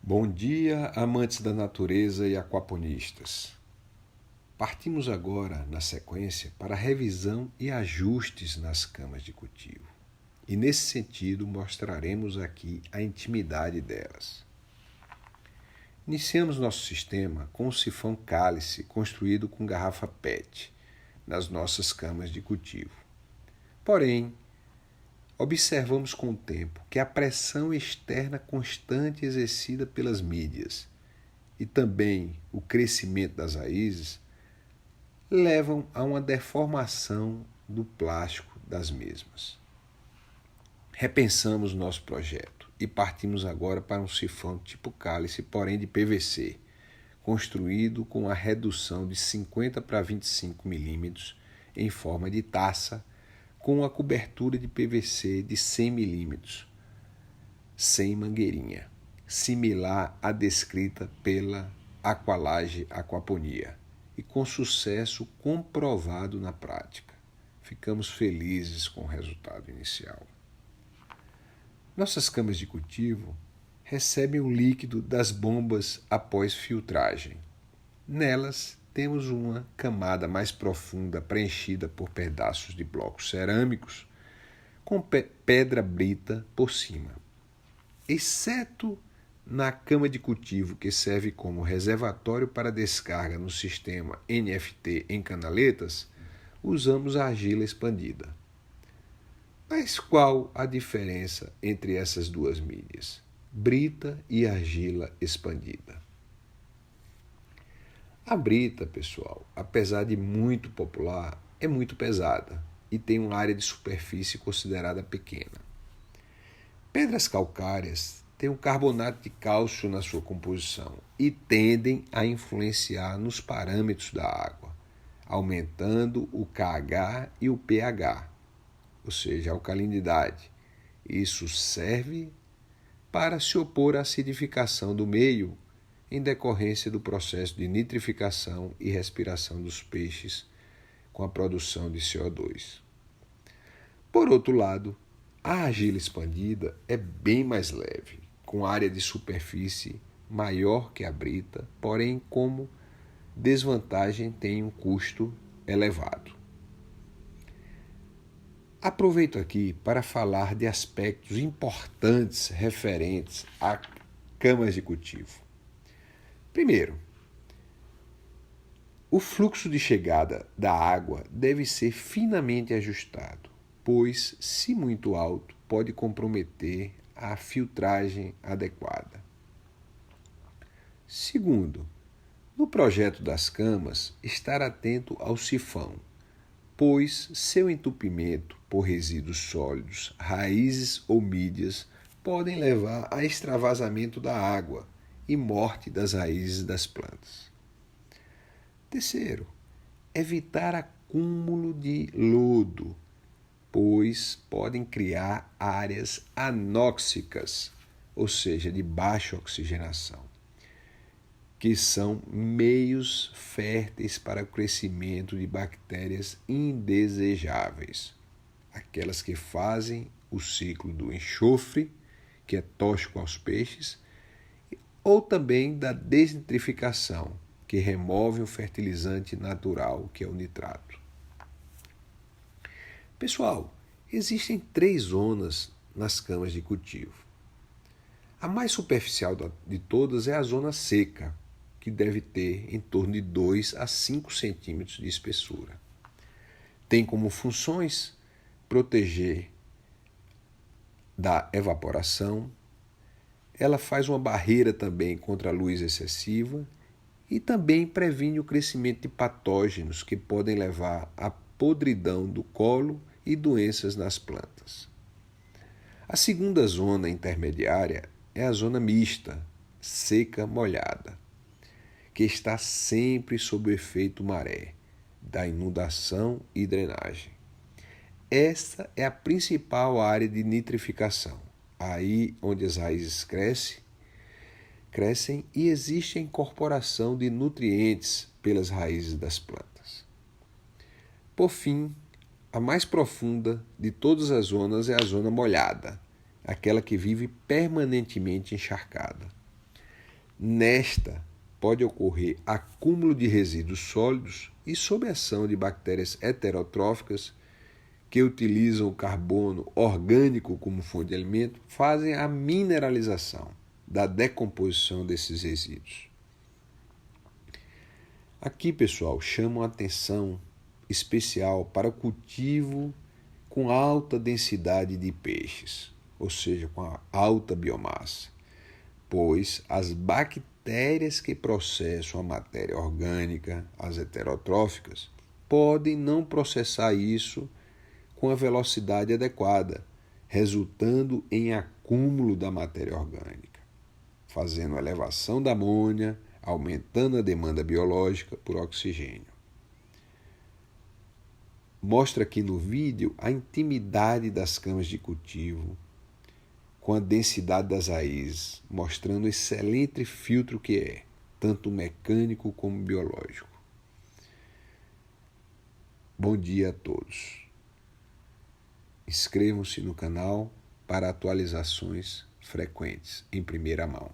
Bom dia, amantes da natureza e aquaponistas. Partimos agora, na sequência, para a revisão e ajustes nas camas de cultivo. E nesse sentido, mostraremos aqui a intimidade delas. Iniciamos nosso sistema com um sifão cálice construído com garrafa PET nas nossas camas de cultivo. Porém, observamos com o tempo que a pressão externa constante exercida pelas mídias e também o crescimento das raízes levam a uma deformação do plástico das mesmas. Repensamos nosso projeto e partimos agora para um sifão tipo cálice, porém de PVC, construído com a redução de 50 para 25 milímetros em forma de taça, com a cobertura de PVC de 100 milímetros, sem mangueirinha, similar à descrita pela Aqualage Aquaponia, e com sucesso comprovado na prática. Ficamos felizes com o resultado inicial. Nossas camas de cultivo recebem o líquido das bombas após filtragem. Nelas, temos uma camada mais profunda preenchida por pedaços de blocos cerâmicos com pedra brita por cima. Exceto na cama de cultivo que serve como reservatório para descarga no sistema NFT em canaletas, usamos a argila expandida. Mas qual a diferença entre essas duas mídias? Brita e argila expandida. A brita, pessoal, apesar de muito popular, é muito pesada e tem uma área de superfície considerada pequena. Pedras calcárias têm um carbonato de cálcio na sua composição e tendem a influenciar nos parâmetros da água, aumentando o KH e o pH, ou seja, a alcalinidade. Isso serve para se opor à acidificação do meio em decorrência do processo de nitrificação e respiração dos peixes com a produção de CO2. Por outro lado, a argila expandida é bem mais leve, com área de superfície maior que a brita, porém como desvantagem tem um custo elevado. Aproveito aqui para falar de aspectos importantes referentes a camas de cultivo. Primeiro, o fluxo de chegada da água deve ser finamente ajustado, pois, se muito alto, pode comprometer a filtragem adequada. Segundo, no projeto das camas, estar atento ao sifão, pois seu entupimento por resíduos sólidos, raízes ou mídias podem levar a extravasamento da água e morte das raízes das plantas. Terceiro, evitar acúmulo de lodo, pois podem criar áreas anóxicas, ou seja, de baixa oxigenação, que são meios férteis para o crescimento de bactérias indesejáveis, aquelas que fazem o ciclo do enxofre, que é tóxico aos peixes, ou também da desnitrificação, que remove o fertilizante natural, que é o nitrato. Pessoal, existem 3 zonas nas camas de cultivo. A mais superficial de todas é a zona seca, que deve ter em torno de 2 a 5 centímetros de espessura. Tem como funções proteger da evaporação. Ela faz uma barreira também contra a luz excessiva e também previne o crescimento de patógenos que podem levar à podridão do colo e doenças nas plantas. A segunda zona intermediária é a zona mista, seca-molhada, que está sempre sob o efeito maré, da inundação e drenagem. Esta é a principal área de nitrificação, aí onde as raízes crescem e existe a incorporação de nutrientes pelas raízes das plantas. Por fim, a mais profunda de todas as zonas é a zona molhada, aquela que vive permanentemente encharcada. Nesta, pode ocorrer acúmulo de resíduos sólidos e sob ação de bactérias heterotróficas que utilizam o carbono orgânico como fonte de alimento, fazem a mineralização da decomposição desses resíduos. Aqui, pessoal, chamo a atenção especial para o cultivo com alta densidade de peixes, ou seja, com alta biomassa, pois as bactérias que processam a matéria orgânica, as heterotróficas, podem não processar isso com a velocidade adequada, resultando em acúmulo da matéria orgânica, fazendo elevação da amônia, aumentando a demanda biológica por oxigênio. Mostra aqui no vídeo a intimidade das camas de cultivo com a densidade das raízes, mostrando o excelente filtro que é, tanto mecânico como biológico. Bom dia a todos. Inscrevam-se no canal para atualizações frequentes em primeira mão.